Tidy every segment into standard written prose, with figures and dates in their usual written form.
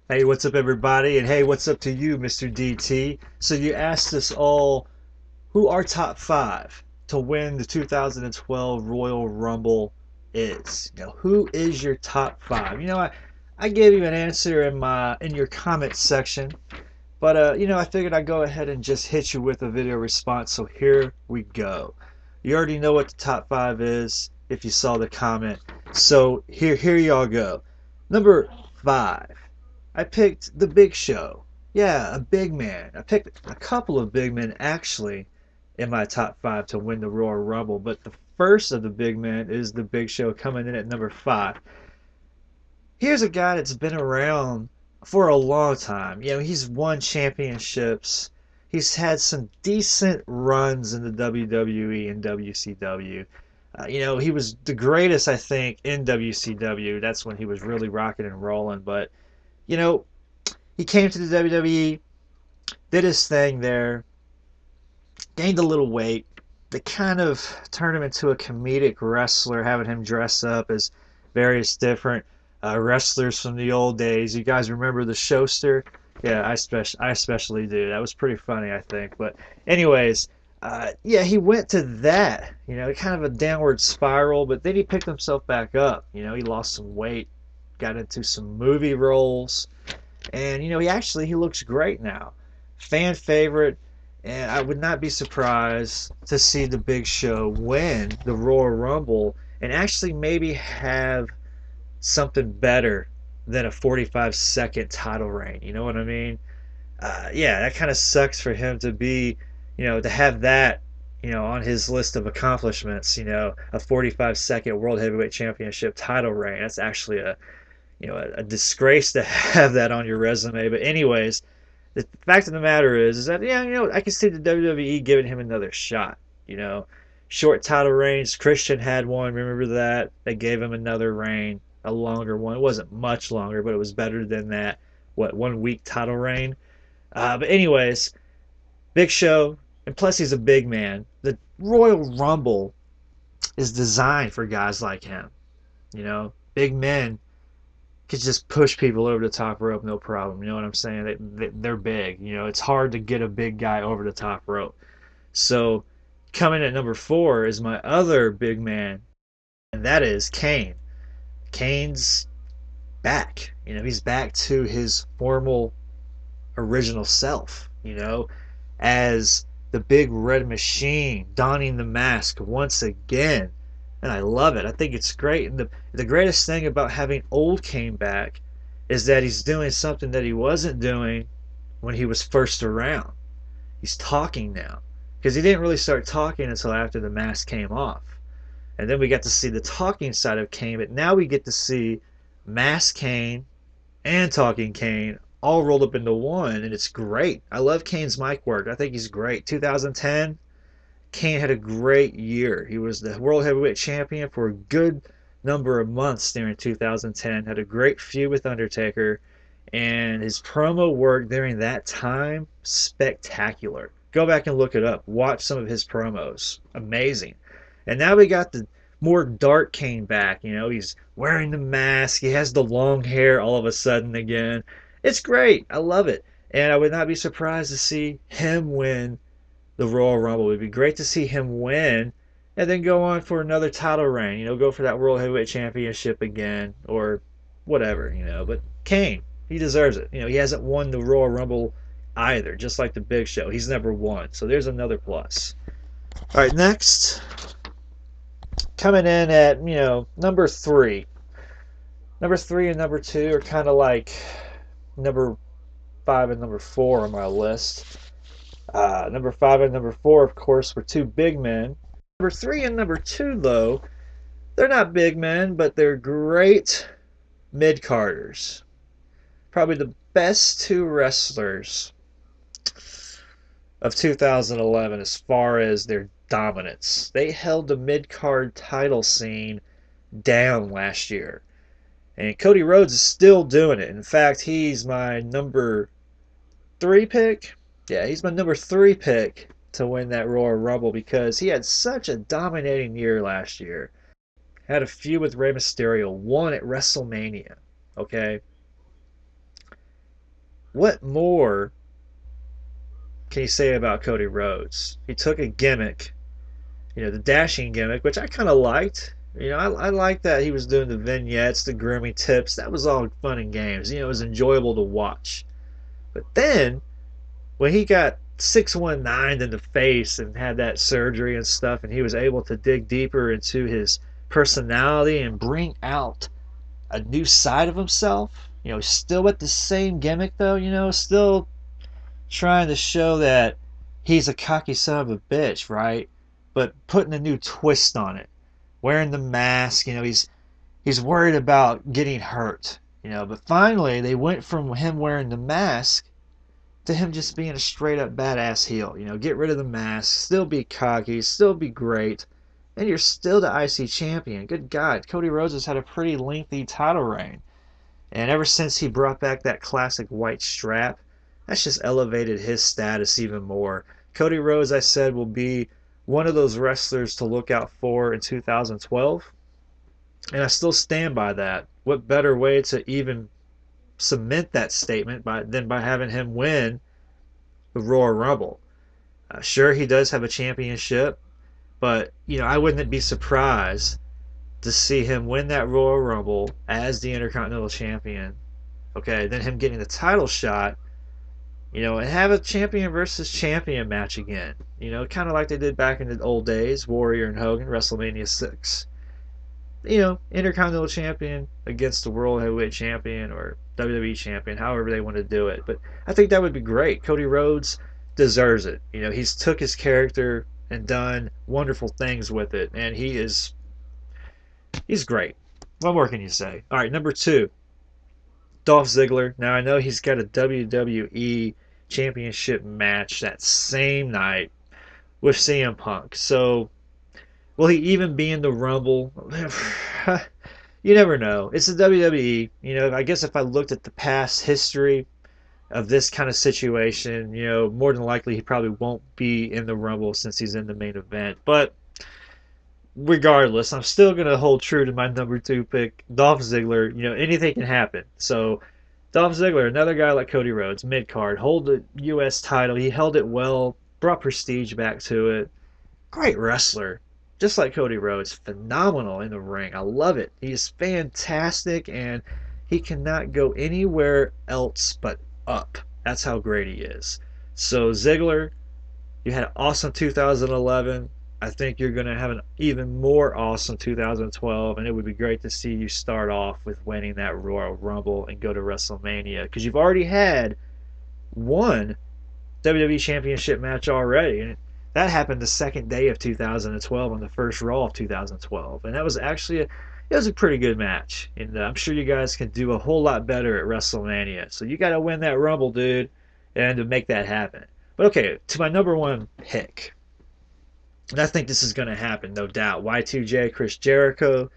Hey, what's up, everybody? And hey, what's up to you, Mr. DT? So, you asked us all who our top five to win the 2012 Royal Rumble is. Who is your top five? I gave you an answer in your comment section, but I figured I'd go ahead and just hit you with a video response. So here we go. You already know what the top five is if you saw the comment. So here y'all go. Number five. I picked the Big Show. Yeah, a big man. I picked a couple of big men actually in my top five to win the Royal Rumble, but the first of the big men is the Big Show coming in at number five. Here's a guy that's been around for a long time. He's won championships. He's had some decent runs in the WWE and WCW. He was the greatest, I think, in WCW. That's when he was really rocking and rolling. But, you know, he came to the WWE, did his thing there, gained a little weight. They kind of turned him into a comedic wrestler, having him dress up as various different wrestlers from the old days. You guys remember the Showster? Yeah, I especially do. That was pretty funny, I think. But anyways, yeah, he went to that. Kind of a downward spiral, but then he picked himself back up. He lost some weight, got into some movie roles, and he looks great now. Fan favorite, and I would not be surprised to see the Big Show win the Royal Rumble and actually maybe have something better than a 45-second title reign. You know what I mean? Yeah, that kind of sucks for him to be, to have that, on his list of accomplishments. A 45-second World Heavyweight Championship title reign. That's actually a disgrace to have that on your resume. But anyways, the fact of the matter is that yeah, I can see the WWE giving him another shot. You know, Short title reigns. Christian had one. Remember that? They gave him another reign, a longer one. It wasn't much longer, but it was better than that. What 1 week title reign? But anyways, Big Show, and plus he's a big man. The Royal Rumble is designed for guys like him. Big men could just push people over the top rope, no problem. You know what I'm saying? They're big. It's hard to get a big guy over the top rope. So coming at number four is my other big man, and that is Cain. Cain's back. He's back to his formal original self, as the big red machine donning the mask once again. And I love it. I think it's great. And the greatest thing about having old Cain back is that he's doing something that he wasn't doing when he was first around. He's talking now. Because he didn't really start talking until after the mask came off. And then we got to see the talking side of Cain, but now we get to see Mask Cain and Talking Cain all rolled up into one, and it's great. I love Cain's mic work. I think he's great. 2010, Cain had a great year. He was the World Heavyweight Champion for a good number of months during 2010. Had a great feud with Undertaker, and his promo work during that time, spectacular. Go back and look it up. Watch some of his promos. Amazing. And now we got the more dark Cain back. He's wearing the mask. He has the long hair all of a sudden again. It's great. I love it. And I would not be surprised to see him win the Royal Rumble. It would be great to see him win and then go on for another title reign. Go for that World Heavyweight Championship again or whatever. But Cain, he deserves it. He hasn't won the Royal Rumble either, just like the Big Show. He's never won. So there's another plus. All right, next, coming in at, number three. Number three and number two are kind of like number five and number four on my list. Number five and number four, of course, were two big men. Number three and number two, though, they're not big men, but they're great mid-carders. Probably the best two wrestlers of 2011 as far as their dominance. They held the mid-card title scene down last year. And Cody Rhodes is still doing it. In fact, he's my number three pick. Yeah, he's my number three pick to win that Royal Rumble because he had such a dominating year last year. Had a feud with Rey Mysterio, won at WrestleMania. Okay? what more can you say about Cody Rhodes? He took a gimmick, the dashing gimmick, which I kind of liked. I liked that he was doing the vignettes, the grooming tips. That was all fun and games. It was enjoyable to watch. But then, when he got 619 in the face and had that surgery and stuff, and he was able to dig deeper into his personality and bring out a new side of himself, still with the same gimmick though, still trying to show that he's a cocky son of a bitch, right? But putting a new twist on it, wearing the mask. He's worried about getting hurt. But finally they went from him wearing the mask to him just being a straight up badass heel. Get rid of the mask, still be cocky, still be great, and you're still the IC champion. Good God, Cody Rhodes has had a pretty lengthy title reign. And ever since he brought back that classic white strap, that's just elevated his status even more. Cody Rhodes, I said, will be one of those wrestlers to look out for in 2012. And I still stand by that. What better way to even cement that statement than by having him win the Royal Rumble? Sure, he does have a championship, but I wouldn't be surprised to see him win that Royal Rumble as the Intercontinental Champion. Okay, then him getting the title shot, and have a champion versus champion match again. Kind of like they did back in the old days, Warrior and Hogan, WrestleMania 6. Intercontinental Champion against the World Heavyweight Champion or WWE Champion, however they want to do it. But I think that would be great. Cody Rhodes deserves it. He's took his character and done wonderful things with it, and he's great. What more can you say? All right, number 2, Dolph Ziggler. Now I know he's got a WWE Championship match that same night with CM Punk. So will he even be in the Rumble? You never know. It's the WWE. I guess if I looked at the past history of this kind of situation, more than likely he probably won't be in the Rumble since he's in the main event. But regardless, I'm still going to hold true to my number 2 pick, Dolph Ziggler. Anything can happen. So Dolph Ziggler, another guy like Cody Rhodes, mid-card, hold the U.S. title. He held it well, brought prestige back to it. Great wrestler. Just like Cody Rhodes, phenomenal in the ring. I love it. He's fantastic, and he cannot go anywhere else but up. That's how great he is. So Ziggler, you had an awesome 2011. I think you're going to have an even more awesome 2012, and it would be great to see you start off with winning that Royal Rumble and go to WrestleMania, because you've already had one WWE Championship match already, and that happened the second day of 2012 on the first Raw of 2012, and that was actually it was a pretty good match, and I'm sure you guys can do a whole lot better at WrestleMania. So you got to win that Rumble, dude, and to make that happen. But okay, to my number 1 pick. And I think this is going to happen, no doubt. Y2J, Chris Jericho.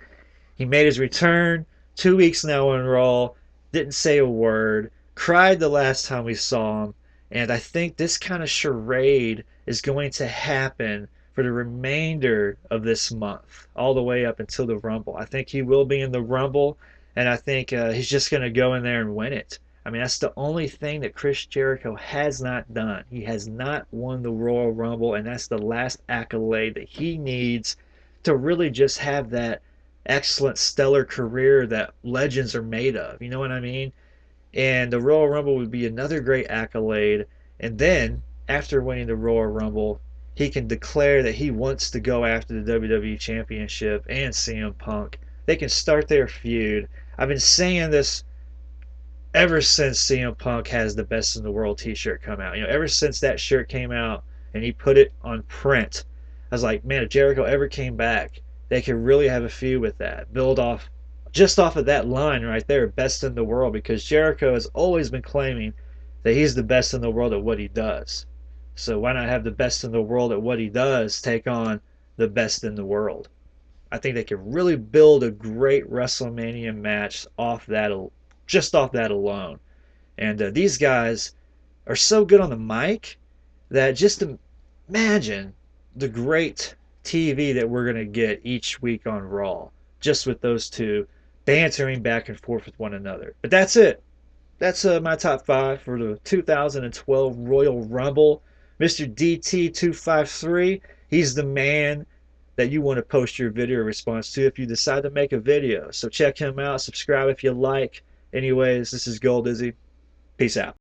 He made his return 2 weeks now on Raw. Didn't say a word. Cried the last time we saw him. And I think this kind of charade is going to happen for the remainder of this month, all the way up until the Rumble. I think he will be in the Rumble, and I think he's just going to go in there and win it. I mean, that's the only thing that Chris Jericho has not done. He has not won the Royal Rumble, and that's the last accolade that he needs to really just have that excellent, stellar career that legends are made of. You know what I mean? And the Royal Rumble would be another great accolade. And then, after winning the Royal Rumble, he can declare that he wants to go after the WWE Championship and CM Punk. They can start their feud. I've been saying this ever since CM Punk has the Best in the World t-shirt come out. Ever since that shirt came out and he put it on print, I was like, man, if Jericho ever came back, they could really have a feud with that. Build off, just off of that line right there, Best in the World, because Jericho has always been claiming that he's the best in the world at what he does. So why not have the best in the world at what he does take on the best in the world? I think they could really build a great WrestleMania match off that, just off that alone. And these guys are so good on the mic that just imagine the great TV that we're going to get each week on Raw, just with those two bantering back and forth with one another. But that's it. that's my top 5 for the 2012 Royal Rumble. MrDt253, he's the man that you want to post your video response to if you decide to make a video. So check him out, subscribe if you like. Anyways, this is Gold Izzy. Peace out.